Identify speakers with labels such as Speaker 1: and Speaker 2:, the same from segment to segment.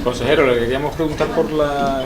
Speaker 1: Consejero, le queríamos preguntar por la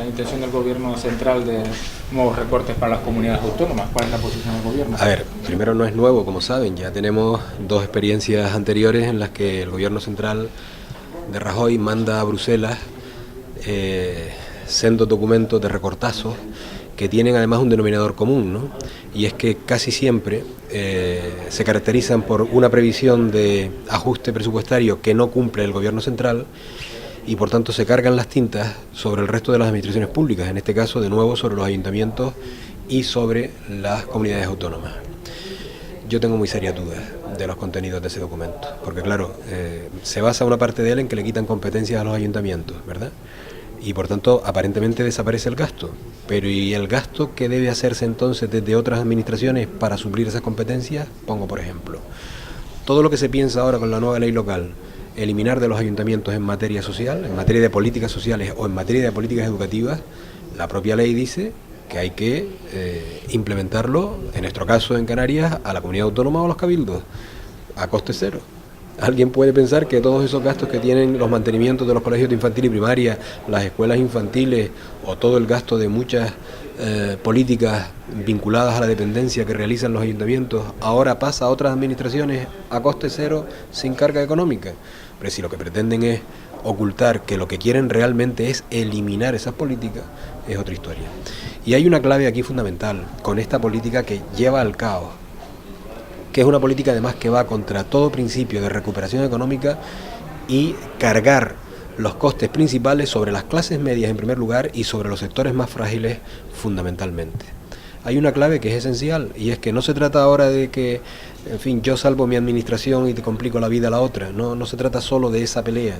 Speaker 1: intención del gobierno central de nuevos recortes para las comunidades autónomas. ¿Cuál es la posición del gobierno?
Speaker 2: A ver, primero no es nuevo, como saben, ya tenemos dos experiencias anteriores en las que el gobierno central de Rajoy manda a Bruselas sendos documentos de recortazos que tienen además un denominador común, ¿no? Y es que casi siempre se caracterizan por una previsión de ajuste presupuestario que no cumple el gobierno central y por tanto se cargan las tintas sobre el resto de las administraciones públicas, en este caso de nuevo sobre los ayuntamientos y sobre las comunidades autónomas. Yo tengo muy serias dudas de los contenidos de ese documento, porque claro, se basa una parte de él en que le quitan competencias a los ayuntamientos, ¿verdad? Y por tanto aparentemente desaparece el gasto, pero ¿y el gasto que debe hacerse entonces desde otras administraciones para suplir esas competencias? Pongo por ejemplo, todo lo que se piensa ahora con la nueva ley local, eliminar de los ayuntamientos en materia social, en materia de políticas sociales o en materia de políticas educativas, la propia ley dice que hay que implementarlo, en nuestro caso en Canarias, a la comunidad autónoma o a los cabildos, a coste cero. Alguien puede pensar que todos esos gastos que tienen los mantenimientos de los colegios de infantil y primaria, las escuelas infantiles o todo el gasto de muchas políticas vinculadas a la dependencia que realizan los ayuntamientos, ahora pasa a otras administraciones a coste cero sin carga económica. Pero si lo que pretenden es ocultar que lo que quieren realmente es eliminar esas políticas, es otra historia. Y hay una clave aquí fundamental con esta política que lleva al caos, que es una política además que va contra todo principio de recuperación económica y cargar los costes principales sobre las clases medias en primer lugar y sobre los sectores más frágiles fundamentalmente. Hay una clave que es esencial y es que no se trata ahora de que, en fin, yo salvo mi administración y te complico la vida a la otra, no se trata solo de esa pelea,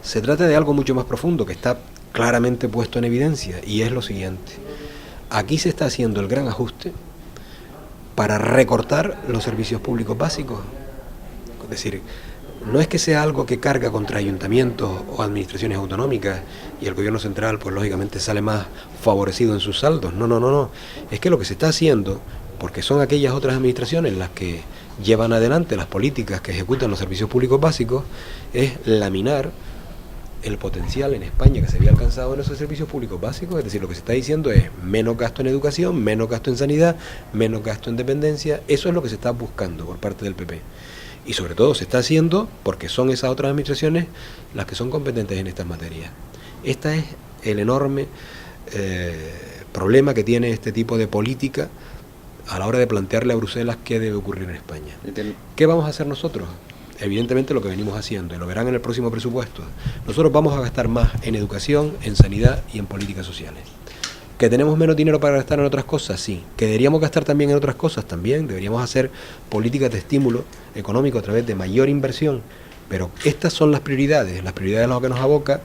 Speaker 2: se trata de algo mucho más profundo que está claramente puesto en evidencia y es lo siguiente: aquí se está haciendo el gran ajuste para recortar los servicios públicos básicos. Es decir, no es que sea algo que carga contra ayuntamientos o administraciones autonómicas y el gobierno central pues lógicamente sale más favorecido en sus saldos, no. Es que lo que se está haciendo, porque son aquellas otras administraciones las que llevan adelante las políticas que ejecutan los servicios públicos básicos, es laminar el potencial en España que se había alcanzado en esos servicios públicos básicos. Es decir, lo que se está diciendo es menos gasto en educación, menos gasto en sanidad, menos gasto en dependencia. Eso es lo que se está buscando por parte del PP. Y sobre todo se está haciendo porque son esas otras administraciones las que son competentes en estas materias. Este es el enorme problema que tiene este tipo de política a la hora de plantearle a Bruselas qué debe ocurrir en España. ¿Qué vamos a hacer nosotros? Evidentemente lo que venimos haciendo, y lo verán en el próximo presupuesto. Nosotros vamos a gastar más en educación, en sanidad y en políticas sociales. ¿Que tenemos menos dinero para gastar en otras cosas? Sí. ¿Que deberíamos gastar también en otras cosas? También. Deberíamos hacer políticas de estímulo económico a través de mayor inversión. Pero estas son las prioridades a las que nos aboca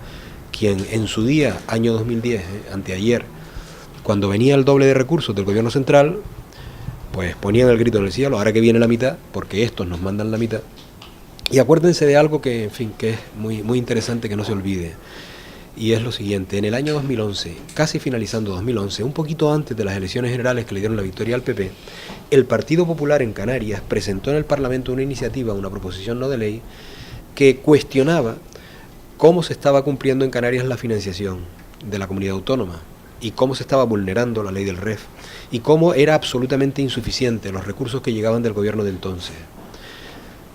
Speaker 2: quien en su día, año 2010, anteayer, cuando venía el doble de recursos del gobierno central, pues ponían el grito en el cielo, ahora que viene la mitad, porque estos nos mandan la mitad. Y acuérdense de algo que, en fin, que es muy interesante que no se olvide. Y es lo siguiente: en el año 2011, casi finalizando 2011, un poquito antes de las elecciones generales que le dieron la victoria al PP, el Partido Popular en Canarias presentó en el Parlamento una iniciativa, una proposición no de ley, que cuestionaba cómo se estaba cumpliendo en Canarias la financiación de la comunidad autónoma y cómo se estaba vulnerando la ley del REF y cómo era absolutamente insuficiente los recursos que llegaban del gobierno de entonces.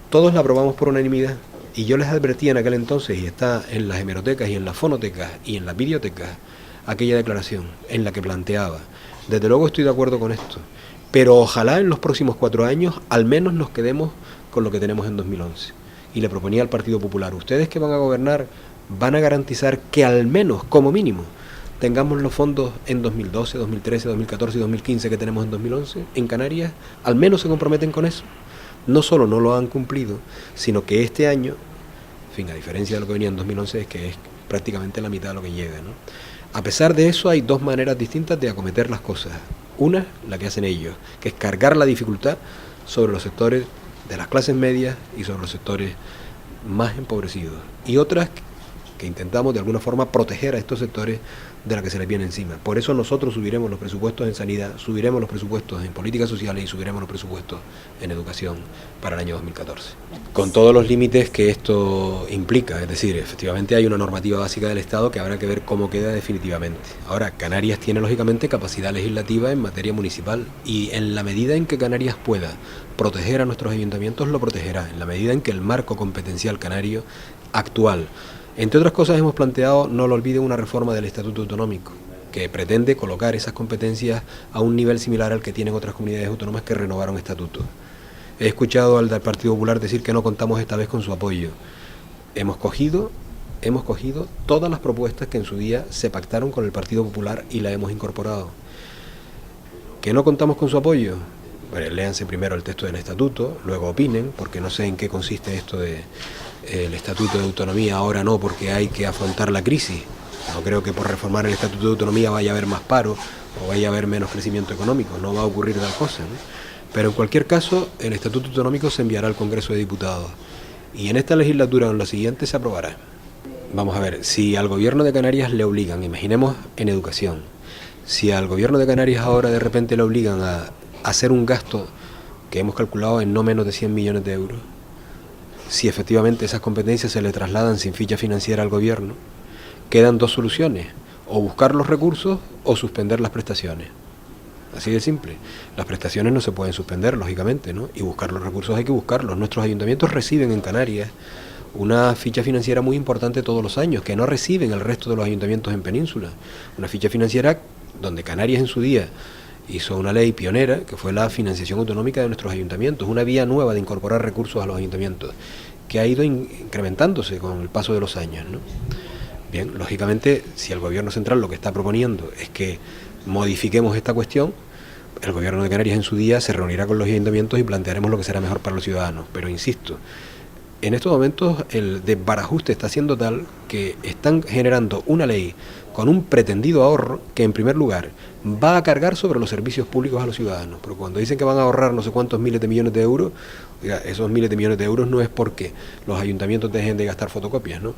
Speaker 2: Todos la aprobamos por unanimidad y yo les advertí en aquel entonces, y está en las hemerotecas y en las fonotecas y en las videotecas, aquella declaración en la que planteaba: desde luego estoy de acuerdo con esto, pero ojalá en los próximos 4 años al menos nos quedemos con lo que tenemos en 2011. Y le proponía al Partido Popular: ustedes que van a gobernar van a garantizar que al menos, como mínimo, tengamos los fondos en 2012, 2013, 2014 y 2015 que tenemos en 2011 en Canarias. Al menos se comprometen con eso. No solo no lo han cumplido, sino que este año, en fin, a diferencia de lo que venía en 2011, es que es prácticamente la mitad de lo que llega, ¿no? A pesar de eso, hay dos maneras distintas de acometer las cosas. Una, la que hacen ellos, que es cargar la dificultad sobre los sectores de las clases medias y sobre los sectores más empobrecidos. Y otra, que intentamos de alguna forma proteger a estos sectores de la que se les viene encima. Por eso nosotros subiremos los presupuestos en sanidad, subiremos los presupuestos en políticas sociales y subiremos los presupuestos en educación para el año 2014. Con todos los límites que esto implica, es decir, efectivamente hay una normativa básica del Estado que habrá que ver cómo queda definitivamente. Ahora, Canarias tiene lógicamente capacidad legislativa en materia municipal y en la medida en que Canarias pueda proteger a nuestros ayuntamientos, lo protegerá, en la medida en que el marco competencial canario actual, entre otras cosas, hemos planteado, no lo olviden, una reforma del Estatuto Autonómico que pretende colocar esas competencias a un nivel similar al que tienen otras comunidades autónomas que renovaron estatutos. He escuchado al del Partido Popular decir que no contamos esta vez con su apoyo. Hemos cogido todas las propuestas que en su día se pactaron con el Partido Popular y las hemos incorporado. ¿Que no contamos con su apoyo? Bueno, léanse primero el texto del estatuto, luego opinen, porque no sé en qué consiste esto de el Estatuto de Autonomía, ahora no, porque hay que afrontar la crisis. No creo que por reformar el Estatuto de Autonomía vaya a haber más paro o vaya a haber menos crecimiento económico, no va a ocurrir tal cosa, ¿no? Pero en cualquier caso, el Estatuto Autonómico se enviará al Congreso de Diputados y en esta legislatura o en la siguiente se aprobará. Vamos a ver, si al gobierno de Canarias le obligan, imaginemos en educación, si al gobierno de Canarias ahora de repente le obligan a hacer un gasto que hemos calculado en no menos de 100 millones de euros, si efectivamente esas competencias se le trasladan sin ficha financiera al gobierno, quedan dos soluciones, o buscar los recursos o suspender las prestaciones. Así de simple. Las prestaciones no se pueden suspender, lógicamente, ¿no? Y buscar los recursos hay que buscarlos. Nuestros ayuntamientos reciben en Canarias una ficha financiera muy importante todos los años, que no reciben el resto de los ayuntamientos en Península. Una ficha financiera donde Canarias en su día hizo una ley pionera, que fue la financiación autonómica de nuestros ayuntamientos, una vía nueva de incorporar recursos a los ayuntamientos, que ha ido incrementándose con el paso de los años, ¿no? Bien, lógicamente, si el gobierno central lo que está proponiendo es que modifiquemos esta cuestión, el gobierno de Canarias en su día se reunirá con los ayuntamientos y plantearemos lo que será mejor para los ciudadanos. Pero insisto, en estos momentos el desbarajuste está siendo tal que están generando una ley con un pretendido ahorro que en primer lugar va a cargar sobre los servicios públicos a los ciudadanos. Pero cuando dicen que van a ahorrar no sé cuántos miles de millones de euros, oiga, esos miles de millones de euros no es porque los ayuntamientos dejen de gastar fotocopias, ¿no?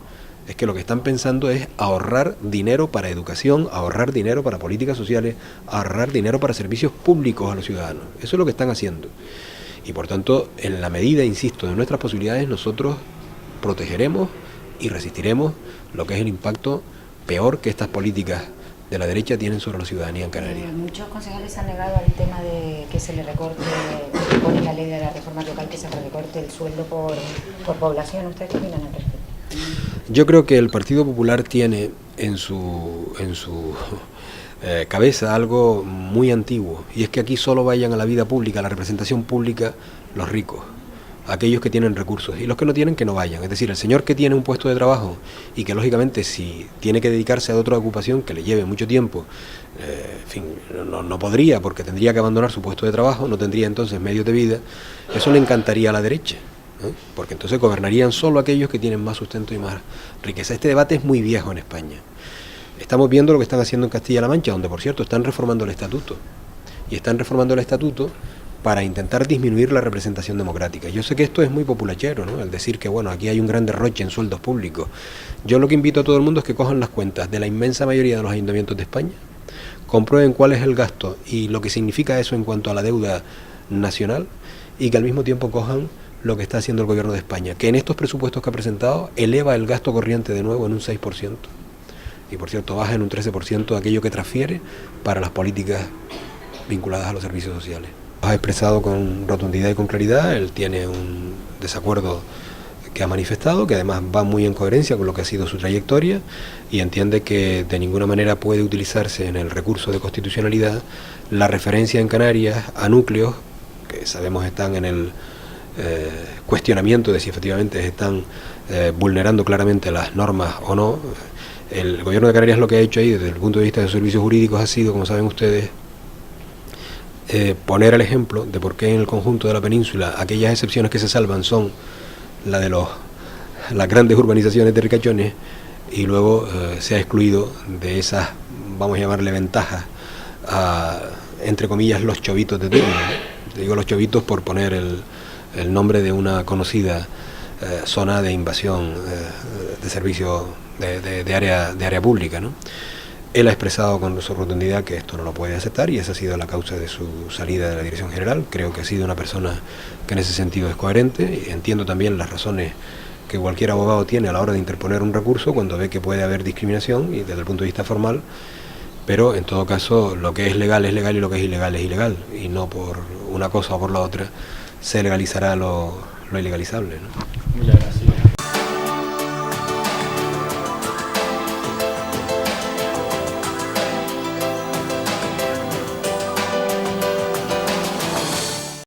Speaker 2: Es que lo que están pensando es ahorrar dinero para educación, ahorrar dinero para políticas sociales, ahorrar dinero para servicios públicos a los ciudadanos. Eso es lo que están haciendo. Y por tanto, en la medida, insisto, de nuestras posibilidades, nosotros protegeremos y resistiremos lo que es el impacto peor que estas políticas de la derecha tienen sobre la ciudadanía en Canarias.
Speaker 3: Muchos concejales han negado al tema de que se le recorte, que pone la ley de la reforma local, que se le recorte el sueldo por población. ¿Ustedes qué opinan al respecto?
Speaker 2: Yo creo que el Partido Popular tiene en su cabeza algo muy antiguo, y es que aquí solo vayan a la vida pública, a la representación pública, los ricos, aquellos que tienen recursos, y los que no tienen, que no vayan. Es decir, el señor que tiene un puesto de trabajo y que lógicamente si tiene que dedicarse a otra ocupación que le lleve mucho tiempo, en fin, no podría, porque tendría que abandonar su puesto de trabajo, no tendría entonces medios de vida. Eso le encantaría a la derecha, ¿eh? Porque entonces gobernarían solo aquellos que tienen más sustento y más riqueza. Este debate es muy viejo en España. Estamos viendo lo que están haciendo en Castilla-La Mancha, donde por cierto están reformando el estatuto, y están reformando el estatuto para intentar disminuir la representación democrática. Yo sé que esto es muy populachero, ¿no? El decir que bueno, aquí hay un gran derroche en sueldos públicos. Yo lo que invito a todo el mundo es que cojan las cuentas de la inmensa mayoría de los ayuntamientos de España, comprueben cuál es el gasto y lo que significa eso en cuanto a la deuda nacional, y que al mismo tiempo cojan lo que está haciendo el gobierno de España, que en estos presupuestos que ha presentado eleva el gasto corriente de nuevo en un 6%. Y por cierto baja en un 13% aquello que transfiere para las políticas vinculadas a los servicios sociales. Ha expresado con rotundidad y con claridad, él tiene un desacuerdo que ha manifestado, que además va muy en coherencia con lo que ha sido su trayectoria, y entiende que de ninguna manera puede utilizarse en el recurso de constitucionalidad la referencia en Canarias a núcleos que sabemos están en el cuestionamiento de si efectivamente están vulnerando claramente las normas o no. El gobierno de Canarias lo que ha hecho ahí desde el punto de vista de sus servicios jurídicos ha sido, como saben ustedes, poner el ejemplo de por qué en el conjunto de la península aquellas excepciones que se salvan son la de las grandes urbanizaciones de ricachones, y luego se ha excluido de esas, vamos a llamarle ventajas, entre comillas, los chovitos de turno, ¿no? Digo los chovitos por poner el nombre de una conocida zona de invasión de servicios de área pública, ¿no? Él ha expresado con su rotundidad que esto no lo puede aceptar y esa ha sido la causa de su salida de la dirección general. Creo que ha sido una persona que en ese sentido es coherente y entiendo también las razones que cualquier abogado tiene a la hora de interponer un recurso cuando ve que puede haber discriminación y desde el punto de vista formal, pero en todo caso lo que es legal y lo que es ilegal y no por una cosa o por la otra se legalizará lo ilegalizable, ¿no?
Speaker 1: Muchas gracias.